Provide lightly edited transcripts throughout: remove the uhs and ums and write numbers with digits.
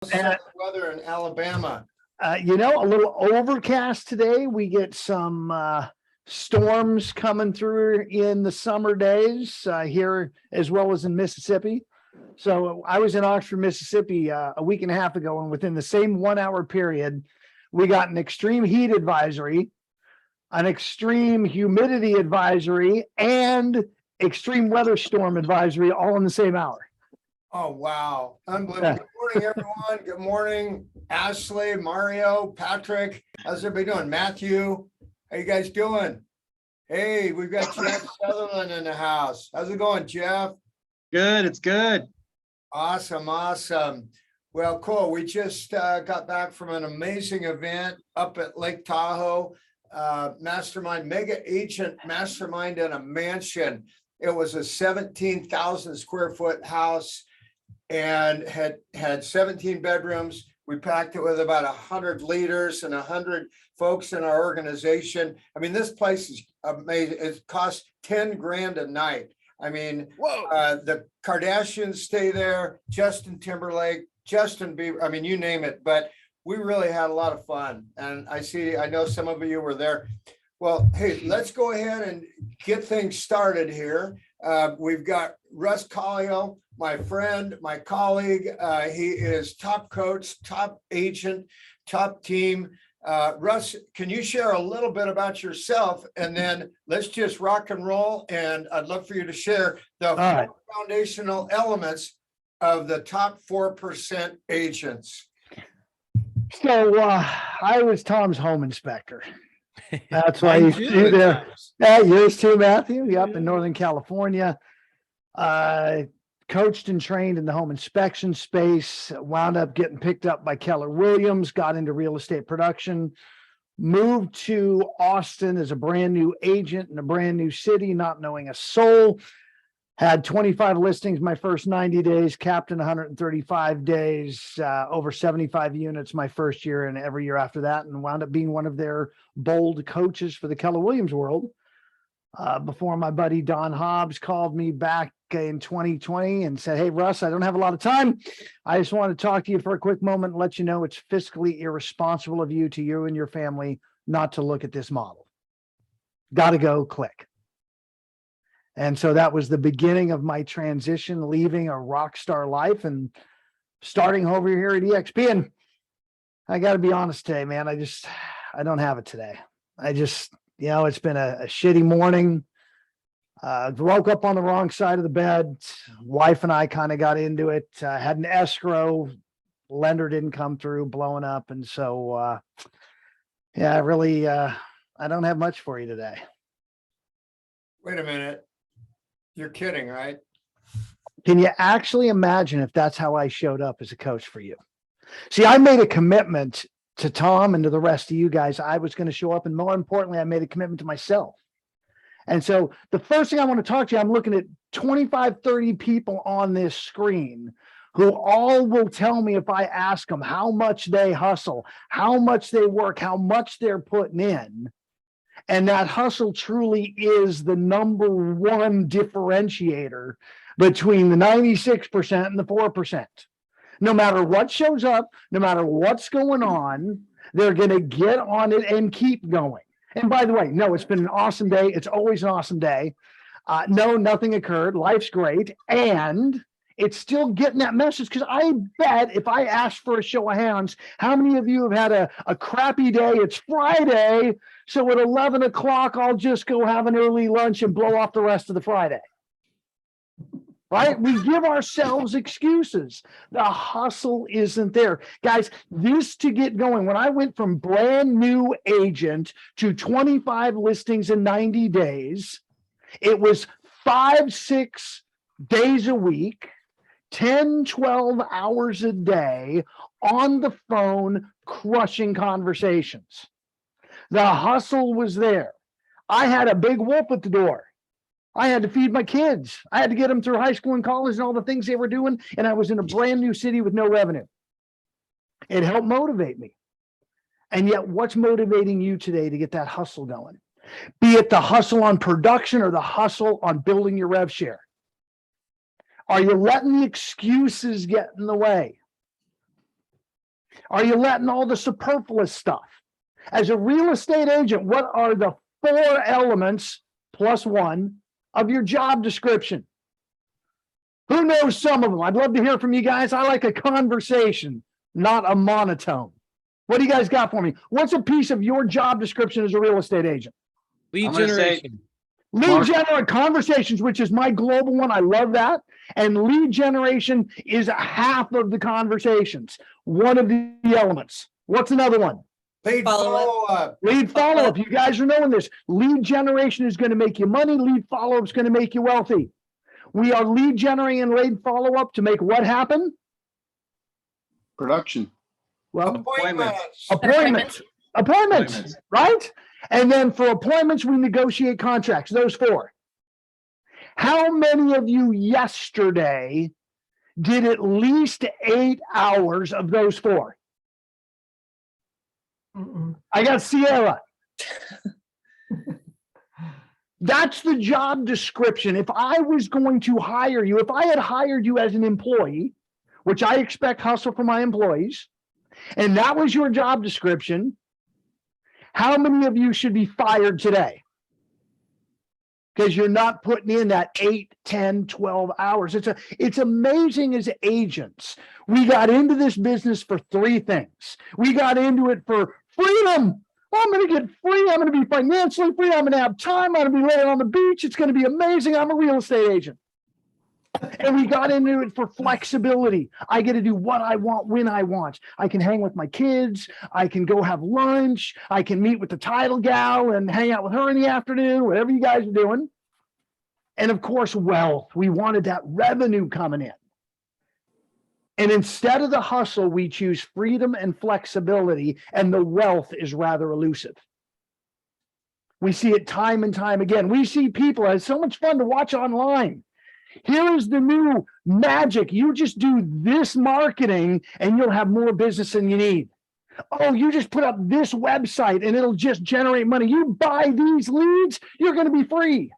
Weather in Alabama. A little overcast today. We get some storms coming through in the summer days here as well as in Mississippi. So I was in Oxford, Mississippi a week and a half ago, and within the same 1 hour period, we got an extreme heat advisory, an extreme humidity advisory, and extreme weather storm advisory all in the same hour. Oh, wow. Unbelievable. Good morning, everyone. Good morning, Ashley, Mario, Patrick. How's everybody doing? Matthew, how you guys doing? Hey, we've got Jeff Sutherland in the house. How's it going, Jeff? Good, it's good. Awesome, awesome. Well, cool. We just got back from an amazing event up at Lake Tahoe. Mastermind, mega agent mastermind in a mansion. It was a 17,000 square foot house and had 17 bedrooms. We packed it with about 100 leaders and 100 folks in our organization. I mean, this place is amazing. It costs 10 grand a night. I mean, the Kardashians stay there, Justin Timberlake, Justin Bieber, I mean, you name it, but we really had a lot of fun. And I know some of you were there. Well, hey, let's go ahead and get things started here. We've got Russ Collio, my friend, my colleague. He is top coach, top agent, top team. Russ, can you share a little bit about yourself, and then let's just rock and roll. And I'd love for you to share the four foundational elements of the top 4% agents. So I was Tom's home inspector. That's why he's there. Yours too, Matthew. Up in Northern California. Coached and trained in the home inspection space, wound up getting picked up by Keller Williams, got into real estate production, moved to Austin as a brand new agent in a brand new city, not knowing a soul. Had 25 listings my first 90 days, capped in 135 days, over 75 units my first year and every year after that, and wound up being one of their bold coaches for the Keller Williams world. Before my buddy Don Hobbs called me back in 2020 and said, "Hey, Russ, I don't have a lot of time. I just want to talk to you for a quick moment and let you know it's fiscally irresponsible of you and your family not to look at this model. Got to go, click." And so that was the beginning of my transition, leaving a rock star life and starting over here at EXP. And I got to be honest today, man, I don't have it today. It's been a shitty morning. Woke up on the wrong side of the bed. Wife and I kind of got into it. Had an escrow. Lender didn't come through, blowing up. And so, I don't have much for you today. Wait a minute. You're kidding, right? Can you actually imagine if that's how I showed up as a coach for you? See, I made a commitment to Tom and to the rest of you guys. I was going to show up. And more importantly, I made a commitment to myself. And so the first thing I want to talk to you, I'm looking at 25, 30 people on this screen who all will tell me if I ask them how much they hustle, how much they work, how much they're putting in. And that hustle truly is the number one differentiator between the 96% and the 4%. No matter what shows up, no matter what's going on, they're going to get on it and keep going. And by the way, no, it's been an awesome day. It's always an awesome day. No, nothing occurred. Life's great. And it's still getting that message, because I bet if I asked for a show of hands, how many of you have had a crappy day? It's Friday. So at 11 o'clock, I'll just go have an early lunch and blow off the rest of the Friday. Right? We give ourselves excuses. The hustle isn't there. Guys, this to get going, when I went from brand new agent to 25 listings in 90 days, it was 5-6 days a week, 10, 12 hours a day on the phone, crushing conversations. The hustle was there. I had a big wolf at the door. I had to feed my kids. I had to get them through high school and college and all the things they were doing. And I was in a brand new city with no revenue. It helped motivate me. And yet, what's motivating you today to get that hustle going? Be it the hustle on production or the hustle on building your rev share. Are you letting the excuses get in the way? Are you letting all the superfluous stuff? As a real estate agent, what are the 4 elements plus 1 of your job description? Who knows some of them? I'd love to hear from you guys. I like a conversation, not a monotone. What do you guys got for me? What's a piece of your job description as a real estate agent? Lead I'm gonna say- generation. Lead Mark- generation conversations, which is my global one. I love that. And lead generation is half of the conversations. One of the elements. What's another one? Paid Follow-up. follow-up. Lead follow-up. You guys are knowing this. Lead generation is going to make you money. Lead follow-up is going to make you wealthy. We are lead generating and lead follow-up to make what happen? Production. Well, Appointments. appointments. Appointments, right? And then for appointments, we negotiate contracts, those 4. How many of you yesterday did at least 8 hours of those 4? I got Sierra. That's the job description. If I was going to hire you, if I had hired you as an employee, which I expect hustle from my employees, and that was your job description, how many of you should be fired today? Because you're not putting in that 8, 10, 12 hours. It's amazing as agents. We got into this business for 3 things. We got into it for freedom. Oh, I'm going to get free. I'm going to be financially free. I'm going to have time. I'm going to be laying on the beach. It's going to be amazing. I'm a real estate agent. And we got into it for flexibility. I get to do what I want when I want. I can hang with my kids. I can go have lunch. I can meet with the title gal and hang out with her in the afternoon, whatever you guys are doing. And of course, wealth. We wanted that revenue coming in. And instead of the hustle, we choose freedom and flexibility, and the wealth is rather elusive. We see it time and time again. We see people, it's so much fun to watch online. Here is the new magic. You just do this marketing and you'll have more business than you need. Oh, you just put up this website and it'll just generate money. You buy these leads, you're going to be free.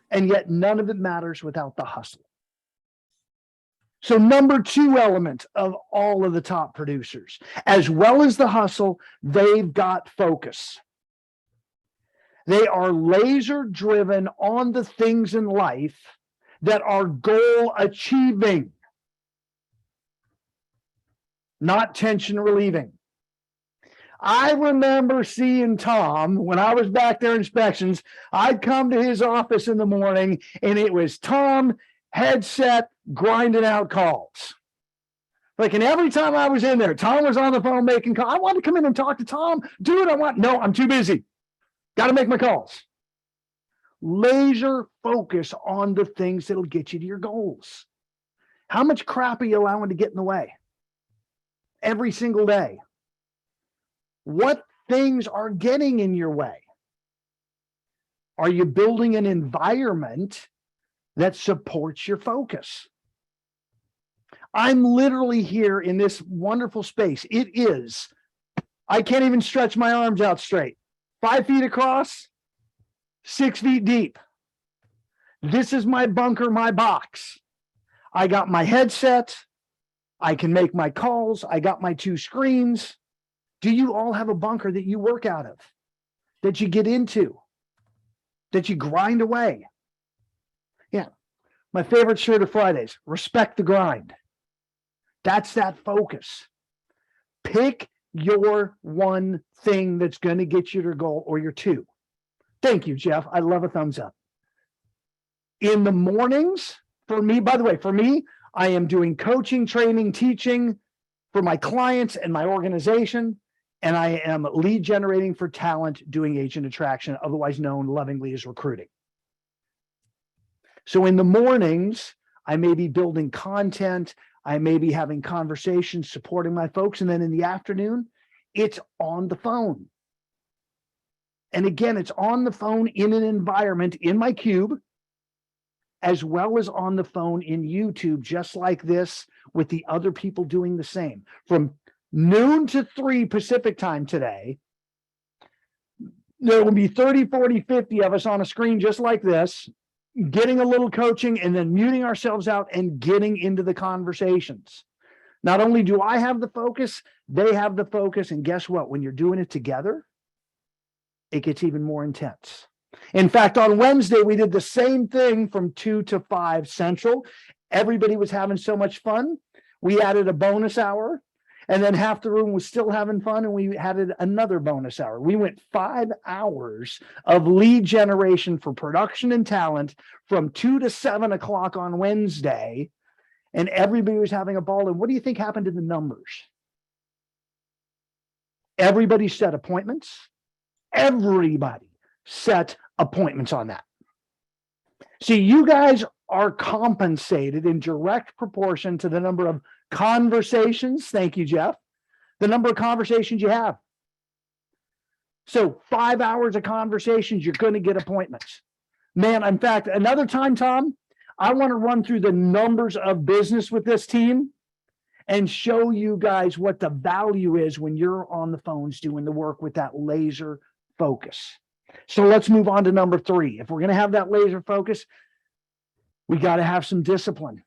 And yet none of it matters without the hustle. So number 2 element of all of the top producers, as well as the hustle, they've got focus. They are laser driven on the things in life that are goal achieving, not tension relieving. I remember seeing Tom when I was back there inspections. I'd come to his office in the morning and it was Tom, headset, grinding out calls. Like, and every time I was in there, Tom was on the phone making calls. I wanted to come in and talk to Tom. Dude, no, I'm too busy. Got to make my calls. Laser focus on the things that'll get you to your goals. How much crap are you allowing to get in the way? Every single day. What things are getting in your way? Are you building an environment that supports your focus? I'm literally here in this wonderful space. I can't even stretch my arms out straight. 5 feet across, 6 feet deep. This is my bunker, my box. I got my headset. I can make my calls. I got my 2 screens. Do you all have a bunker that you work out of, that you get into, that you grind away? Yeah. My favorite shirt of Fridays, respect the grind. That's that focus. Pick your one thing that's going to get you to your goal, or your 2. Thank you, Jeff. I love a thumbs up. In the mornings, for me, by the way, I am doing coaching, training, teaching for my clients and my organization, and I am lead generating for talent, doing agent attraction, otherwise known lovingly as recruiting. So in the mornings, I may be building content, I may be having conversations, supporting my folks, and then in the afternoon, it's on the phone. And again, it's on the phone in an environment in my cube, as well as on the phone in YouTube, just like this, with the other people doing the same. From noon to 3 Pacific time today, there will be 30, 40, 50 of us on a screen just like this, getting a little coaching and then muting ourselves out and getting into the conversations. Not only do I have the focus, they have the focus. And guess what? When you're doing it together, it gets even more intense. In fact, on Wednesday, we did the same thing from 2 to 5 Central. Everybody was having so much fun. We added a bonus hour, and then half the room was still having fun, and we added another bonus hour. We went 5 hours of lead generation for production and talent from 2 to 7 o'clock on Wednesday, and everybody was having a ball. And what do you think happened to the numbers? Everybody set appointments. Everybody set appointments on that. See, you guys are compensated in direct proportion to the number of conversations. Thank you, Jeff. The number of conversations you have. So 5 hours of conversations, you're going to get appointments. Man, in fact, another time, Tom, I want to run through the numbers of business with this team and show you guys what the value is when you're on the phones doing the work with that laser focus. So let's move on to number 3. If we're going to have that laser focus, we got to have some discipline.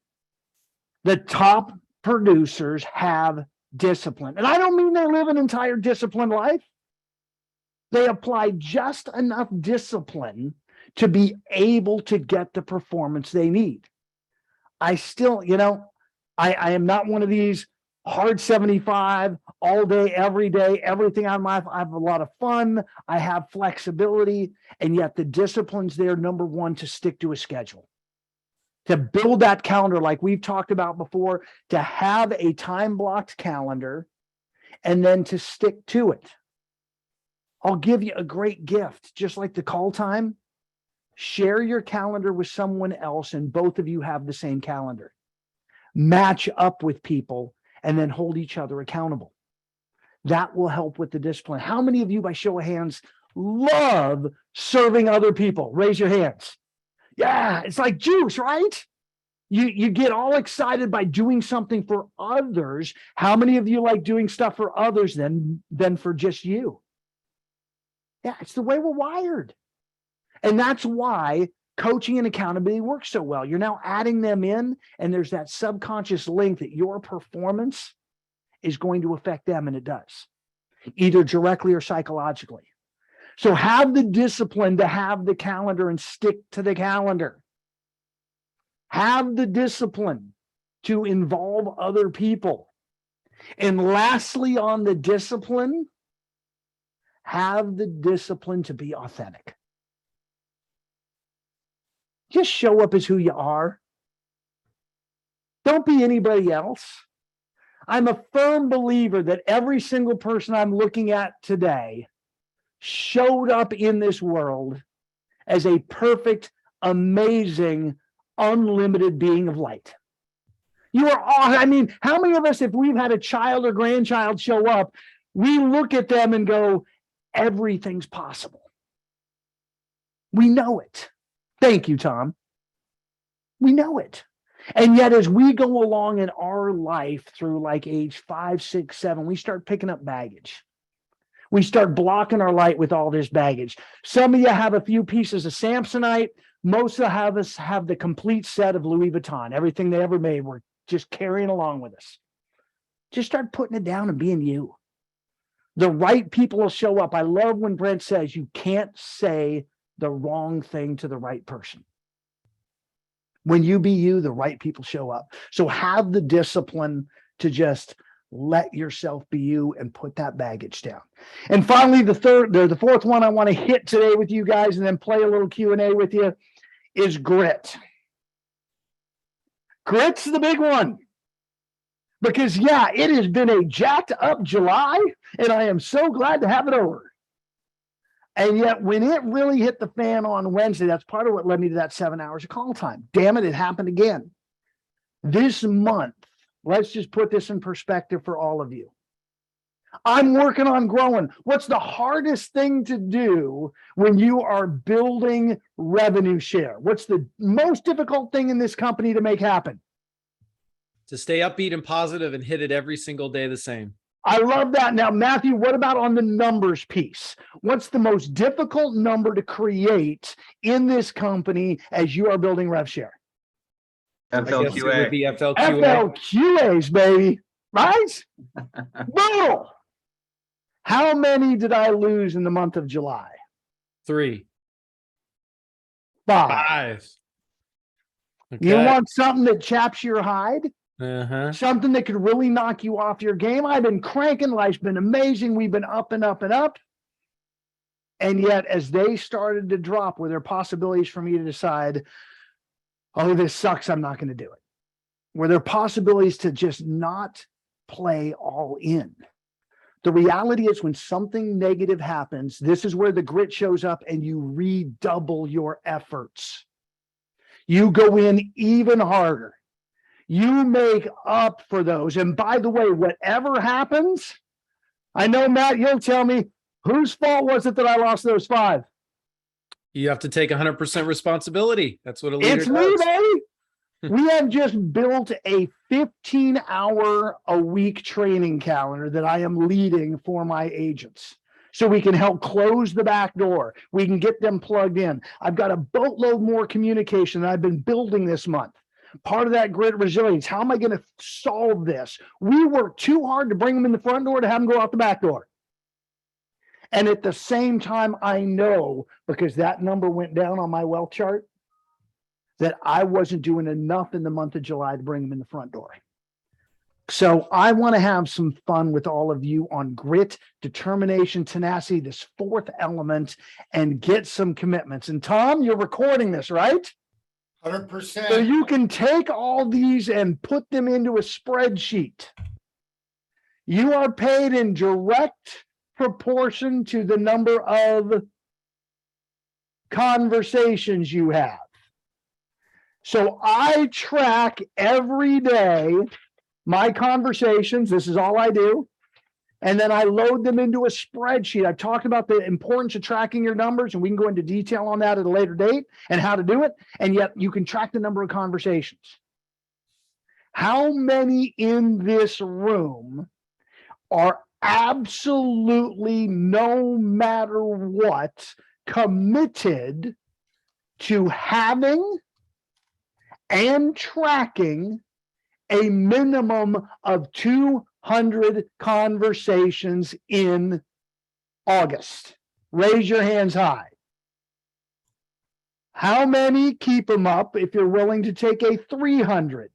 The top producers have discipline. And I don't mean they live an entire disciplined life. They apply just enough discipline to be able to get the performance they need. I still, I am not one of these hard 75 all day, every day, everything on my life. I have a lot of fun. I have flexibility. And yet the discipline's there, number one, to stick to a schedule, to build that calendar like we've talked about before, to have a time-blocked calendar, and then to stick to it. I'll give you a great gift, just like the call time. Share your calendar with someone else, and both of you have the same calendar. Match up with people and then hold each other accountable. That will help with the discipline. How many of you, by show of hands, love serving other people? Raise your hands. Yeah, it's like juice, right? You get all excited by doing something for others. How many of you like doing stuff for others than for just you? Yeah, it's the way we're wired. And that's why coaching and accountability works so well. You're now adding them in, and there's that subconscious link that your performance is going to affect them, and it does, either directly or psychologically. So have the discipline to have the calendar and stick to the calendar. Have the discipline to involve other people. And lastly, on the discipline, have the discipline to be authentic. Just show up as who you are. Don't be anybody else. I'm a firm believer that every single person I'm looking at today showed up in this world as a perfect, amazing, unlimited being of light. You are all, I mean, how many of us, if we've had a child or grandchild show up, we look at them and go, everything's possible. We know it. Thank you, Tom. We know it. And yet, as we go along in our life through like age 5, 6, 7, we start picking up baggage. We start blocking our light with all this baggage. Some of you have a few pieces of Samsonite. Most of us have the complete set of Louis Vuitton. Everything they ever made, we're just carrying along with us. Just start putting it down and being you. The right people will show up. I love when Brent says you can't say the wrong thing to the right person. When you be you, the right people show up. So have the discipline to just let yourself be you and put that baggage down. And finally, the fourth one I want to hit today with you guys and then play a little Q&A with you is grit. Grit's the big one. Because yeah, it has been a jacked up July, and I am so glad to have it over. And yet when it really hit the fan on Wednesday, that's part of what led me to that 7 hours of call time. Damn it, it happened again. This month, let's just put this in perspective for all of you. I'm working on growing. What's the hardest thing to do when you are building revenue share? What's the most difficult thing in this company to make happen? To stay upbeat and positive and hit it every single day the same. I love that. Now, Matthew, what about on the numbers piece? What's the most difficult number to create in this company as you are building rev share? I guess it would FLQA. be FLQA. FLQAs, baby. right? Brutal. How many did I lose in the month of July? 3, 5. 5. You Okay. want something that chaps your hide? Uh-huh. Something that could really knock you off your game? I've been cranking. Life's been amazing. We've been up and up and up. And yet, as they started to drop, were there possibilities for me to decide, oh, this sucks, I'm not going to do it? Were there possibilities to just not play all in? The reality is when something negative happens, this is where the grit shows up and you redouble your efforts. You go in even harder. You make up for those. And by the way, whatever happens, I know, Matt, you'll tell me, whose fault was it that I lost those 5? You have to take 100% responsibility. That's what a leader It's me, does. baby. We have just built a 15-hour-a-week training calendar that I am leading for my agents. So we can help close the back door. We can get them plugged in. I've got a boatload more communication that I've been building this month. Part of that grit resilience. How am I going to solve this? We work too hard to bring them in the front door to have them go out the back door. And at the same time, I know, because that number went down on my wealth chart, that I wasn't doing enough in the month of July to bring them in the front door. So I want to have some fun with all of you on grit, determination, tenacity, this 4th element, and get some commitments. And Tom, you're recording this, right? 100%. So you can take all these and put them into a spreadsheet. You are paid in direct proportion to the number of conversations you have. So I track every day my conversations. This is all I do. And then I load them into a spreadsheet. I've talked about the importance of tracking your numbers, and we can go into detail on that at a later date and how to do it. And yet you can track the number of conversations. How many in this room are absolutely, no matter what, committed to having and tracking a minimum of 200 conversations in August? Raise your hands high. How many keep them up if you're willing to take a 300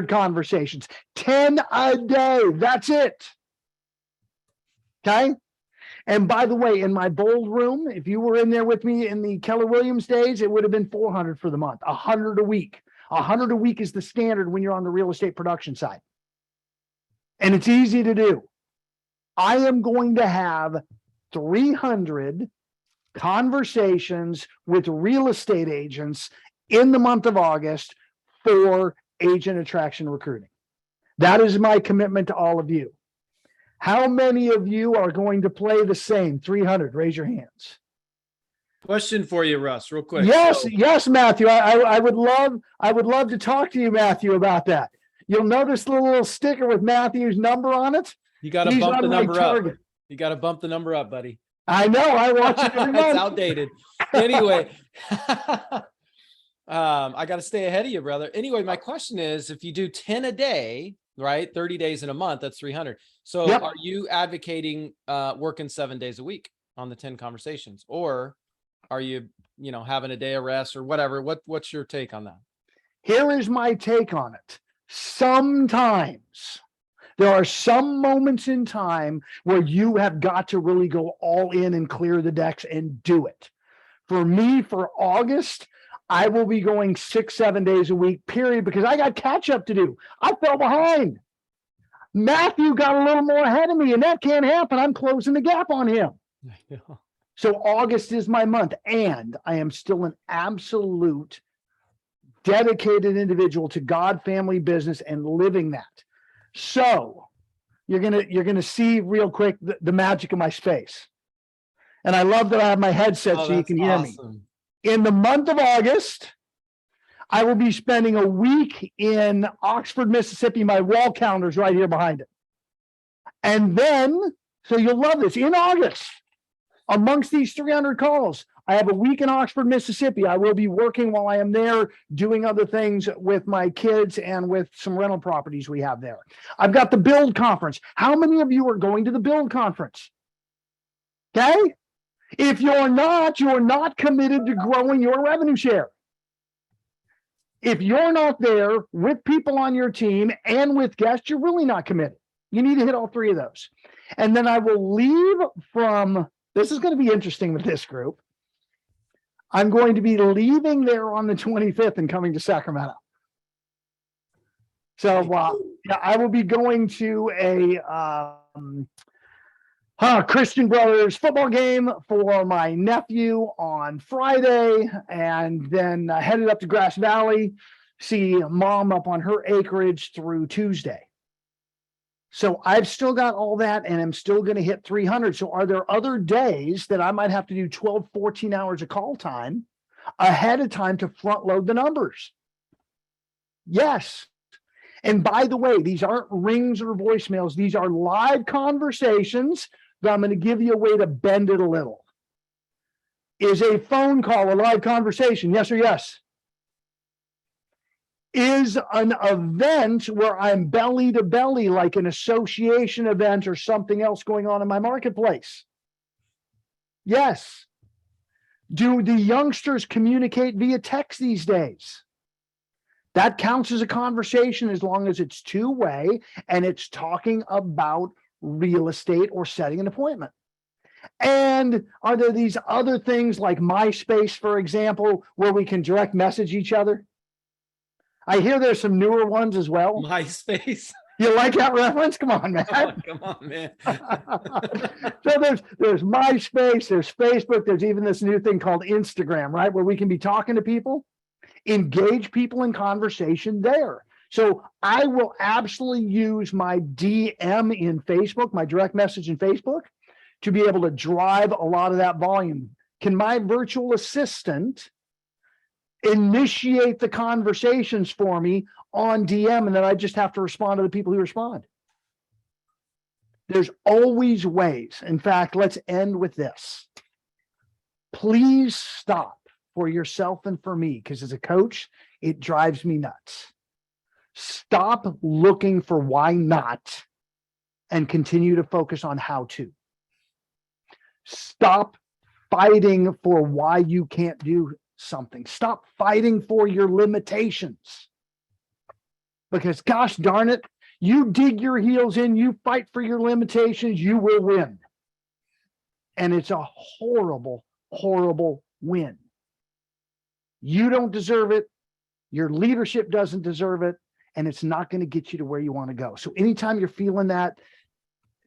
conversations, 10 a day? That's it. Okay. And by the way, in my bold room, if you were in there with me in the Keller Williams days, it would have been 400 for the month, 100 a week. 100 a week is the standard when you're on the real estate production side. And it's easy to do. I am going to have 300 conversations with real estate agents in the month of August for agent attraction recruiting. That is my commitment to all of you. How many of you are going to play the same? 300, raise your hands. Question for you, Russ, real quick. Yes, So- yes, Matthew. I would love to talk to you, Matthew, about that. You'll notice the little sticker with Matthew's number on it. You got to He's bump the on my number up. target. You got to bump the number up, buddy. I know. I watch it every It's month. outdated. Anyway, I got to stay ahead of you, brother. Anyway, my question is, if you do 10 a day, right? 30 days in a month, that's 300. So Yep. are you advocating working 7 days a week on the 10 conversations, or are you, having a day of rest or whatever? What's your take on that? Here is my take on it. Sometimes there are some moments in time where you have got to really go all in and clear the decks and do it. For me, for August, I will be going 6-7 days a week, period, because I got catch up to do. I fell behind. Matthew got a little more ahead of me, and that can't happen. I'm closing the gap on him. So August is my month, and I am still an absolute dedicated individual to God, family, business, and living that. So you're gonna see real quick the magic of my space. And I love that I have my headset so you that's can hear me. awesome. In the month of August, I will be spending a week in Oxford, Mississippi. My wall calendar's right here behind it. And then, so you'll love this, in August, amongst these 300 calls, I have a week in Oxford, Mississippi. I will be working while I am there, doing other things with my kids and with some rental properties we have there. I've got the Build Conference. How many of you are going to the Build Conference? Okay. If you're not committed to growing your revenue share. If you're not there with people on your team and with guests, you're really not committed. You need to hit all three of those. And then I will leave from, this is going to be interesting with this group. I'm going to be leaving there on the 25th and coming to Sacramento. So yeah, I will be going to a Christian Brothers football game for my nephew on Friday, and then headed up to Grass Valley, see mom up on her acreage through Tuesday. So I've still got all that, and I'm still going to hit 300. So are there other days that I might have to do 12, 14 hours of call time ahead of time to front load the numbers? Yes. And by the way, these aren't rings or voicemails. These are live conversations, but I'm going to give you a way to bend it a little. Is a phone call a live conversation? Yes or yes? Is an event where I'm belly to belly, like an association event or something else going on in my marketplace? Yes. Do the youngsters communicate via text these days? That counts as a conversation as long as it's two-way and it's talking about real estate or setting an appointment. And are there these other things like MySpace, for example, where we can direct message each other? I hear there's some newer ones as well. MySpace. You like that reference? Come on, man. Come on, man. So there's MySpace, there's Facebook, there's even this new thing called Instagram, right? Where we can be talking to people, engage people in conversation there. So I will absolutely use my DM in Facebook, my direct message in Facebook, to be able to drive a lot of that volume. Can my virtual assistant initiate the conversations for me on DM, and then I just have to respond to the people who respond? There's always ways. In fact, let's end with this. Please stop for yourself and for me, because as a coach, it drives me nuts. Stop looking for why not and continue to focus on how to. Stop fighting for why you can't do something. Stop fighting for your limitations. Because gosh darn it, you dig your heels in, you fight for your limitations, you will win. And it's a horrible, horrible win. You don't deserve it. Your leadership doesn't deserve it. And it's not going to get you to where you want to go. So anytime you're feeling that,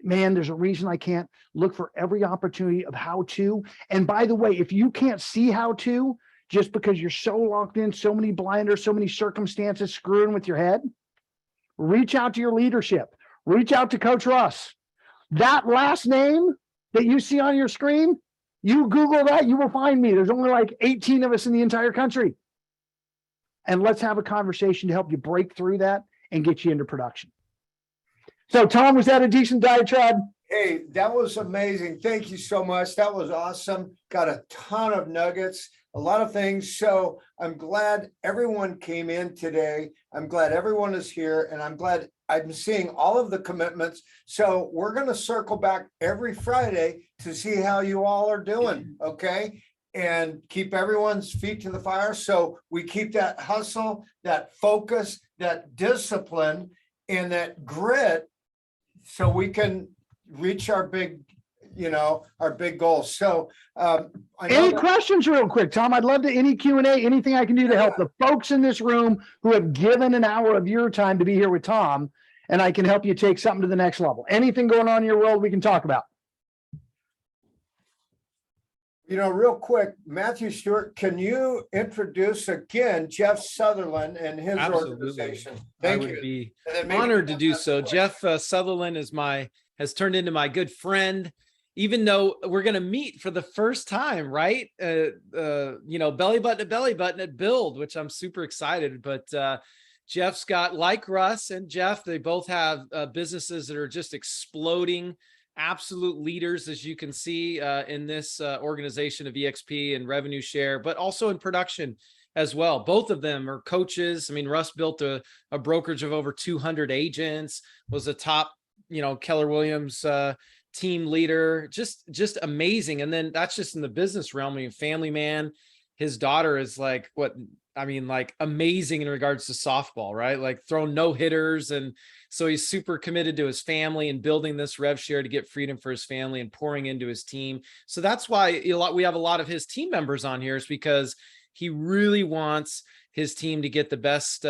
man, there's a reason I can't, look for every opportunity of how to. And by the way, if you can't see how to, just because you're so locked in, so many blinders, so many circumstances screwing with your head, reach out to your leadership. Reach out to Coach Russ. That last name that you see on your screen, you Google that, you will find me. There's only like 18 of us in the entire country. And let's have a conversation to help you break through that and get you into production. So, Tom, was that a decent diatribe? Hey, that was amazing. Thank you so much. That was awesome. Got a ton of nuggets, a lot of things. So I'm glad everyone came in today. I'm glad everyone is here, and I'm glad I'm seeing all of the commitments. So we're going to circle back every Friday to see how you all are doing. Okay. And keep everyone's feet to the fire. So we keep that hustle, that focus, that discipline, and that grit, so we can reach our big, our big goals. So any questions real quick, Tom? I'd love to, any Q&A, anything I can do to help the folks in this room who have given an hour of your time to be here with Tom, and I can help you take something to the next level. Anything going on in your world we can talk about? Real quick, Matthew Stewart, can you introduce again Jeff Sutherland and his organization? Thank you. I would be honored to do so. Jeff Sutherland has turned into my good friend, even though we're going to meet for the first time, right? Belly button to belly button at Build, which I'm super excited. But Jeff's got, like Russ and Jeff, they both have businesses that are just exploding absolute leaders, as you can see in this organization of EXP and revenue share, but also in production as well. Both of them are coaches. I mean, Russ built a brokerage of over 200 agents, was a top, Keller Williams team leader, just amazing. And then that's just in the business realm. I mean, family man. His daughter is like amazing in regards to softball, right? Like throwing no hitters. And so he's super committed to his family and building this rev share to get freedom for his family and pouring into his team. So that's why we have a lot of his team members on here, is because he really wants his team to get the best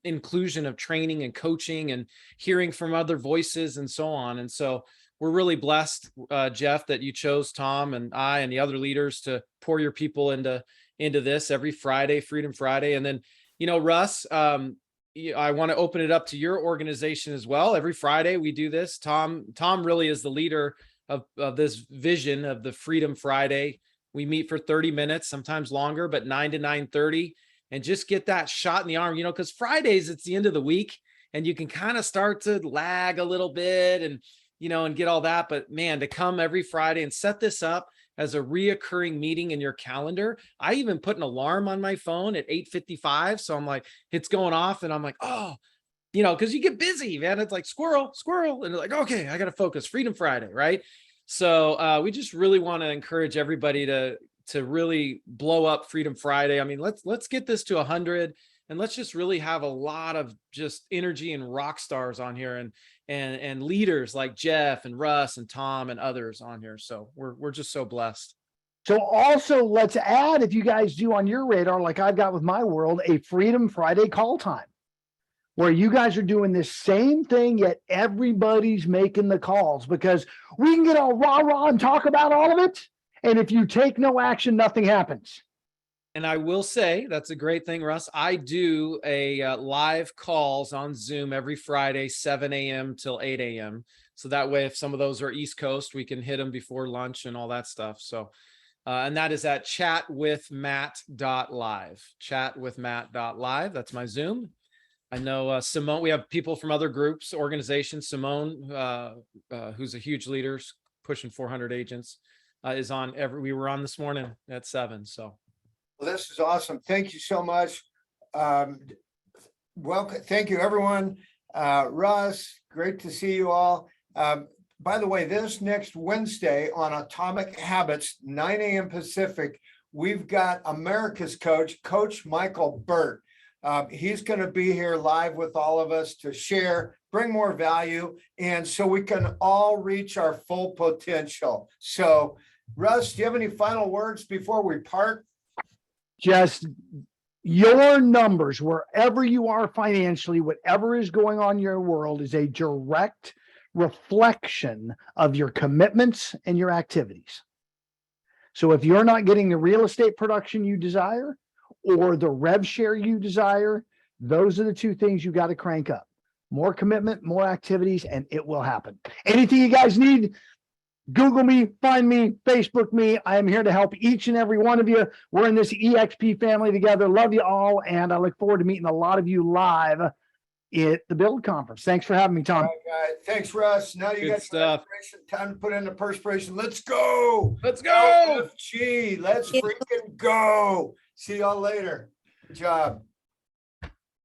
inclusion of training and coaching and hearing from other voices and so on. And so we're really blessed, Jeff, that you chose Tom and I and the other leaders to pour your people into this every Friday, Freedom Friday. And then, Russ, I want to open it up to your organization as well. Every Friday we do this. Tom really is the leader of this vision of the Freedom Friday. We meet for 30 minutes, sometimes longer, but 9 to 9:30, and just get that shot in the arm, because Fridays, it's the end of the week and you can kind of start to lag a little bit and get all that. But man, to come every Friday and set this up as a reoccurring meeting in your calendar. I even put an alarm on my phone at 8:55. So I'm like, it's going off and I'm like, oh, because you get busy, man. It's like squirrel. And like, okay, I got to focus. Freedom Friday, right? So we just really want to encourage everybody to really blow up Freedom Friday. I mean, let's get this to 100, and let's just really have a lot of just energy and rock stars on here, and leaders like Jeff and Russ and Tom and others on here. So we're just so blessed. So also let's add, if you guys do on your radar, like I've got with my world, a Freedom Friday call time, where you guys are doing this same thing, yet everybody's making the calls, because we can get all rah and talk about all of it. And if you take no action, nothing happens. And I will say, that's a great thing, Russ. I do a live calls on Zoom every Friday, 7 a.m. till 8 a.m. So that way, if some of those are East Coast, we can hit them before lunch and all that stuff. So, and that is at chatwithmatt.live, chatwithmatt.live. That's my Zoom. I know Simone, we have people from other groups, organizations. Simone, who's a huge leader, pushing 400 agents, is on we were on this morning at 7. So. Well, this is awesome. Thank you so much. Welcome. Thank you, everyone. Russ, great to see you all. By the way, this next Wednesday on Atomic Habits, 9 a.m. Pacific, we've got America's coach, Coach Michael Burt. He's going to be here live with all of us to share, bring more value, and so we can all reach our full potential. So, Russ, do you have any final words before we part? Just your numbers, wherever you are financially, whatever is going on in your world, is a direct reflection of your commitments and your activities. So if you're not getting the real estate production you desire or the rev share you desire, those are the two things you got to crank up. More commitment, more activities, and it will happen. Anything you guys need, Google me, find me, Facebook me. I am here to help each and every one of you. We're in this EXP family together. Love you all. And I look forward to meeting a lot of you live at the Build Conference. Thanks for having me, Tom. All right, thanks, Russ. Now you Good got stuff. time to put in the perspiration. Let's go. Let's go. LFG, let's freaking go. See y'all later. Good job.